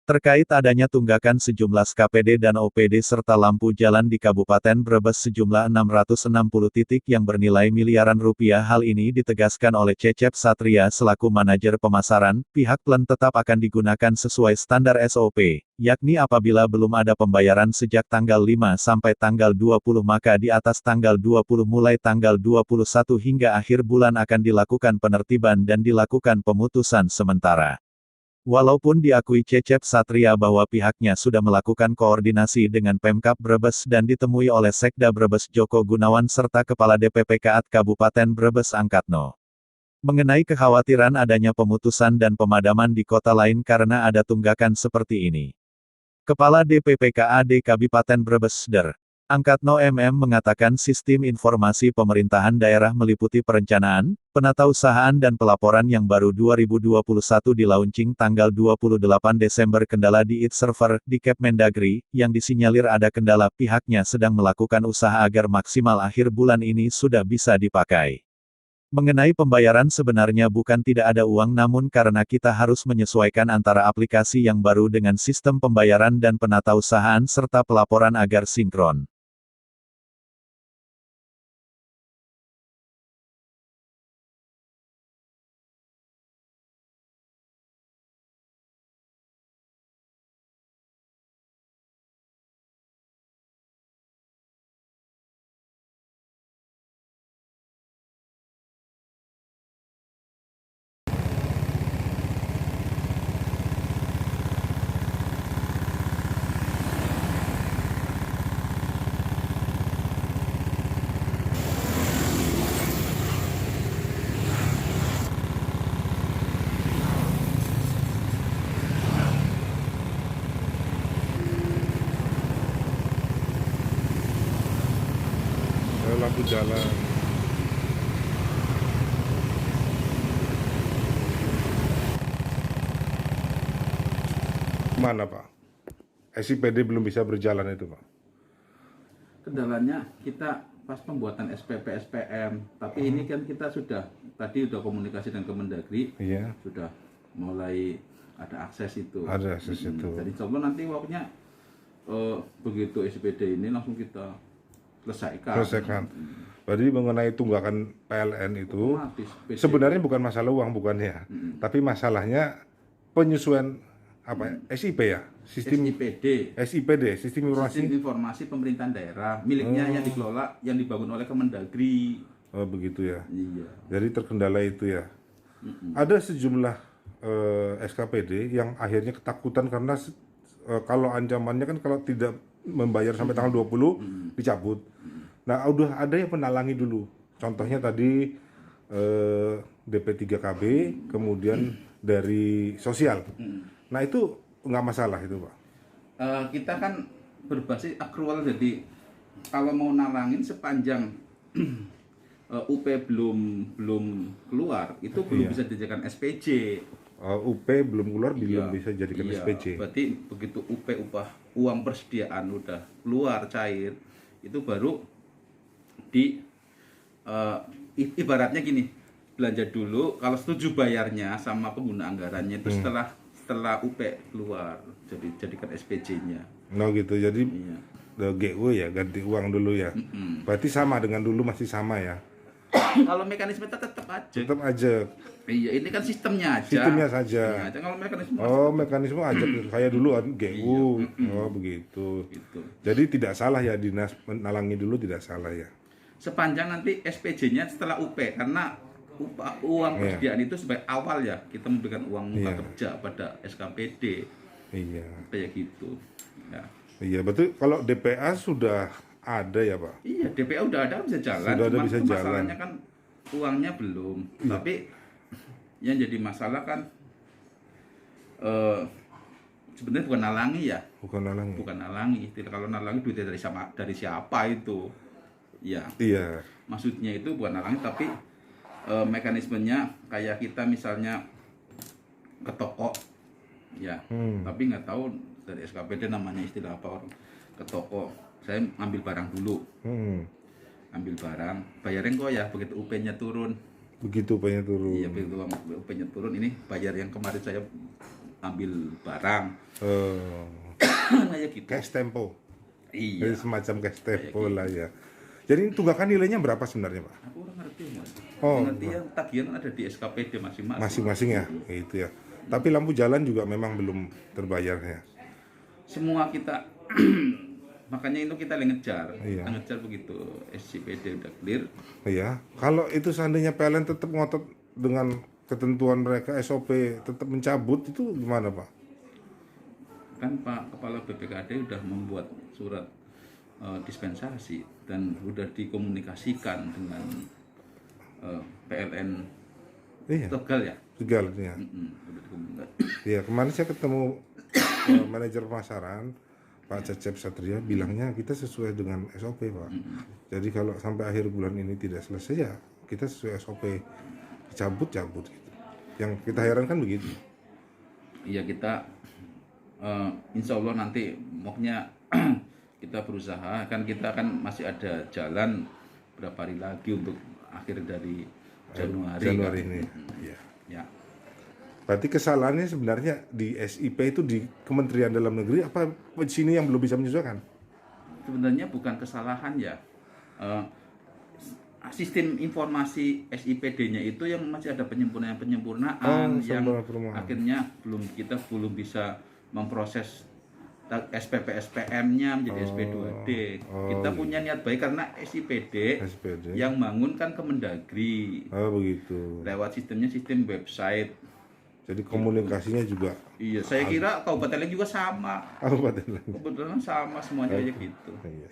Terkait adanya tunggakan sejumlah SKPD dan OPD serta lampu jalan di Kabupaten Brebes sejumlah 660 titik yang bernilai miliaran rupiah, hal ini ditegaskan oleh Cecep Satria selaku manajer pemasaran, pihak PLN tetap akan digunakan sesuai standar SOP, yakni apabila belum ada pembayaran sejak tanggal 5 sampai tanggal 20 maka di atas tanggal 20 mulai tanggal 21 hingga akhir bulan akan dilakukan penertiban dan dilakukan pemutusan sementara. Walaupun diakui Cecep Satria bahwa pihaknya sudah melakukan koordinasi dengan Pemkab Brebes dan ditemui oleh Sekda Brebes Joko Gunawan serta Kepala DPPKAD Kabupaten Brebes Angkatno. Mengenai kekhawatiran adanya pemutusan dan pemadaman di kota lain karena ada tunggakan seperti ini. Kepala DPPKAD Kabupaten Brebes Der. Angkatno mengatakan sistem informasi pemerintahan daerah meliputi perencanaan, penatausahaan dan pelaporan yang baru 2021 di-launching tanggal 28 Desember. Kendala di server di Kepmendagri, yang disinyalir ada kendala, pihaknya sedang melakukan usaha agar maksimal akhir bulan ini sudah bisa dipakai. Mengenai pembayaran sebenarnya bukan tidak ada uang namun karena kita harus menyesuaikan antara aplikasi yang baru dengan sistem pembayaran dan penatausahaan serta pelaporan agar sinkron. Lampu jalan. Mana Pak? SIPD belum bisa berjalan itu Pak? Kendalanya kita pas pembuatan SPP SPM, tapi ini kan kita sudah komunikasi dengan Kemendagri, Iya. sudah mulai ada akses itu. Ada akses itu. Jadi coba nanti waktunya begitu SPD ini langsung kita selesaikan. Berarti mengenai tunggakan PLN itu sebenarnya bukan masalah uang, bukan ya, tapi masalahnya penyesuaian apa SIP ya, sistem SIPD, sistem informasi pemerintahan daerah miliknya yang dikelola, yang dibangun oleh Kemendagri. Oh begitu ya. Iya. Jadi terkendala itu ya. Ada sejumlah SKPD yang akhirnya ketakutan karena kalau ancamannya kan kalau tidak membayar sampai tanggal 20 dicabut. Nah, udah ada yang menalangi dulu. Contohnya tadi DP3KB, kemudian dari sosial. Nah, itu nggak masalah itu, Pak. Kita kan berbasis akrual, jadi kalau mau nalangin sepanjang UP belum keluar, itu belum bisa dijadikan SPJ. UP belum keluar, belum bisa jadikan SPJ. Berarti begitu uang persediaan udah keluar cair, itu baru ibaratnya gini, belanja dulu, kalau setuju bayarnya sama pengguna anggarannya itu setelah UP keluar, jadi jadikan SPJ-nya. No gitu, jadi GU ya, ganti uang dulu ya. Berarti sama dengan dulu, masih sama ya. Kalau mekanisme tetap aja. Tetap aja. Iya, ini kan sistemnya aja. Sistemnya saja. Kalau mekanisme mekanisme aja kayak dulu GU. Oh, begitu. Gitu. Jadi tidak salah ya, dinas menalangi dulu tidak salah ya. Sepanjang nanti SPJ-nya setelah UP, karena uang persediaan itu sebagai awal ya, kita memberikan uang muka kerja pada SKPD. Iya. Kayak gitu. Ya. Iya, betul. Kalau DPA sudah ada ya Pak? Iya, DPA udah ada, bisa jalan. Sudah ada, bisa jalan. Masalahnya kan uangnya belum. Tapi yang jadi masalah kan sebenarnya bukan nalangi ya. Bukan nalangi. Kalau nalangi duitnya dari siapa itu? Ya. Iya. Maksudnya itu bukan nalangi, tapi mekanismenya kayak kita misalnya ke toko, ya. Tapi nggak tahu dari SKPD namanya istilah apa, orang ke toko. Saya ambil barang dulu, ambil barang, bayarin kok ya begitu UP-nya turun. Begitu UP-nya turun. Iya, begitu UP-nya turun, ini bayar yang kemarin saya ambil barang. Kayak gitu. Cash tempo. Iya. Jadi semacam cash tempo lah ya. Jadi tunggakan nilainya berapa sebenarnya, Pak? Aku kurang ngerti, Mas. Oh, Ngerti yang tagihan ada di SKPD masing-masing. Masing-masing ya, itu ya. Tapi lampu jalan juga memang belum terbayar ya. Semua kita makanya itu kita ngejar, Iya. ngejar begitu SCPD udah clear. Iya. Kalau itu seandainya PLN tetap ngotot dengan ketentuan mereka SOP tetap mencabut, itu gimana, Pak? Kan Pak Kepala BPKD udah membuat surat dispensasi dan udah dikomunikasikan dengan PLN Tegal ya. Tegal ya. Udah dikomunikasi. Iya, kemarin saya ketemu manajer pemasaran Pak Cecep Satria, bilangnya kita sesuai dengan SOP, Pak. Jadi kalau sampai akhir bulan ini tidak selesai ya kita sesuai SOP, cabut gitu. Yang kita herankan begitu. Iya, kita insya Allah nanti maunya kita berusaha, kan kita kan masih ada jalan berapa hari lagi untuk akhir dari Januari kan? Ini. Iya. Ya. Berarti kesalahannya sebenarnya di SIP itu di Kementerian Dalam Negeri apa sini yang belum bisa menyesuaikan? Sebenarnya bukan kesalahan ya. Sistem informasi SIPD-nya itu yang masih ada penyempurnaan yang akhirnya kita belum bisa memproses SPP-SPM-nya menjadi SP2D. Kita punya niat baik karena SIPD yang bangun kan Kemendagri. Begitu. Lewat sistem website. Jadi komunikasinya juga. Iya, saya kira kabupaten lain juga sama. Kabupaten lain. Kebetulan sama semuanya kayak gitu. Iya.